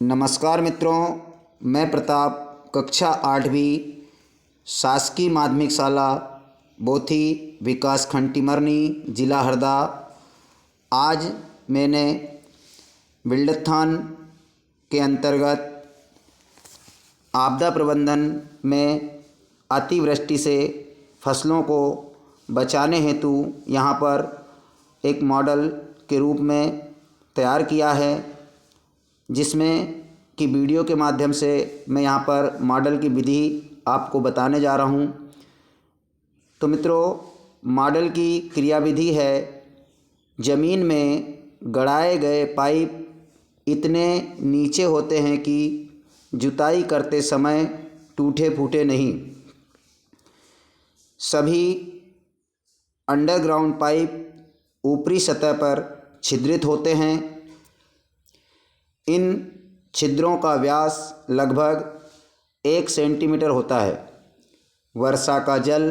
नमस्कार मित्रों, मैं प्रताप कक्षा 8वीं शासकीय माध्यमिक शाला बोथी विकास खंड टिमरनी जिला हरदा। आज मैंने बिल्डथान के अंतर्गत आपदा प्रबंधन में अतिवृष्टि से फसलों को बचाने हेतु यहाँ पर एक मॉडल के रूप में तैयार किया है, जिसमें कि वीडियो के माध्यम से मैं यहाँ पर मॉडल की विधि आपको बताने जा रहा हूँ। तो मित्रों, मॉडल की क्रियाविधि है, ज़मीन में गड़ाए गए पाइप इतने नीचे होते हैं कि जुताई करते समय टूटे फूटे नहीं। सभी अंडरग्राउंड पाइप ऊपरी सतह पर छिद्रित होते हैं। इन छिद्रों का व्यास लगभग 1 सेंटीमीटर होता है। वर्षा का जल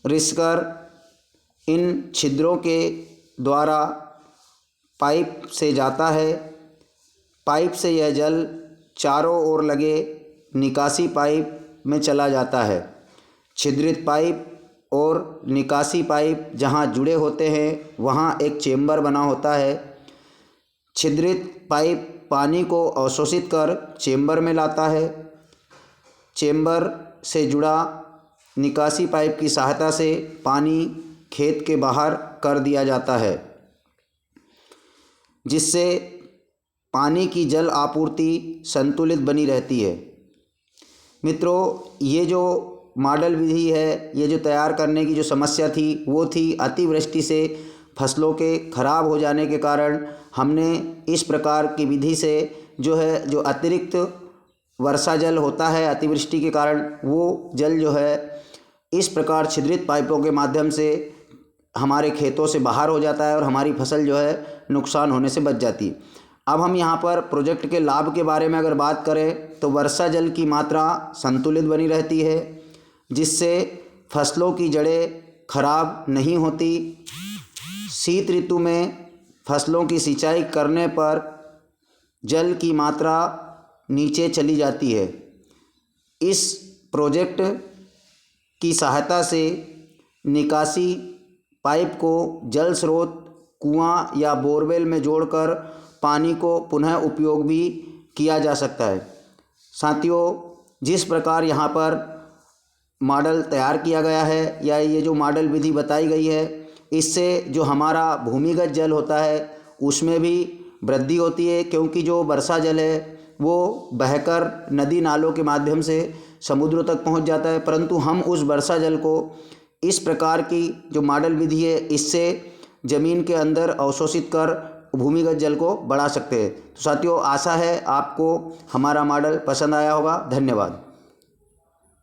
रिसकर इन छिद्रों के द्वारा पाइप से जाता है। पाइप से यह जल चारों ओर लगे निकासी पाइप में चला जाता है। छिद्रित पाइप और निकासी पाइप जहां जुड़े होते हैं वहां एक चेंबर बना होता है। छिद्रित पाइप पानी को अवशोषित कर चेंबर में लाता है। चेंबर से जुड़ा निकासी पाइप की सहायता से पानी खेत के बाहर कर दिया जाता है, जिससे पानी की जल आपूर्ति संतुलित बनी रहती है। मित्रों, ये जो मॉडल विधि है, ये जो तैयार करने की जो समस्या थी वो थी अतिवृष्टि से फसलों के खराब हो जाने के कारण हमने इस प्रकार की विधि से जो अतिरिक्त वर्षा जल होता है अतिवृष्टि के कारण, वो जल जो है इस प्रकार छिद्रित पाइपों के माध्यम से हमारे खेतों से बाहर हो जाता है और हमारी फसल जो है नुकसान होने से बच जाती है। अब हम यहाँ पर प्रोजेक्ट के लाभ के बारे में अगर बात करें तो वर्षा जल की मात्रा संतुलित बनी रहती है, जिससे फसलों की जड़ें खराब नहीं होती। शीत ऋतु में फसलों की सिंचाई करने पर जल की मात्रा नीचे चली जाती है। इस प्रोजेक्ट की सहायता से निकासी पाइप को जल स्रोत कुआं या बोरवेल में जोड़कर पानी को पुनः उपयोग भी किया जा सकता है। साथियों, जिस प्रकार यहाँ पर मॉडल तैयार किया गया है या ये जो मॉडल विधि बताई गई है, इससे जो हमारा भूमिगत जल होता है उसमें भी वृद्धि होती है, क्योंकि जो वर्षा जल है वो बहकर नदी नालों के माध्यम से समुद्रों तक पहुंच जाता है, परंतु हम उस वर्षा जल को इस प्रकार की जो मॉडल विधि है इससे ज़मीन के अंदर अवशोषित कर भूमिगत जल को बढ़ा सकते हैं। तो साथियों, आशा है आपको हमारा मॉडल पसंद आया होगा। धन्यवाद।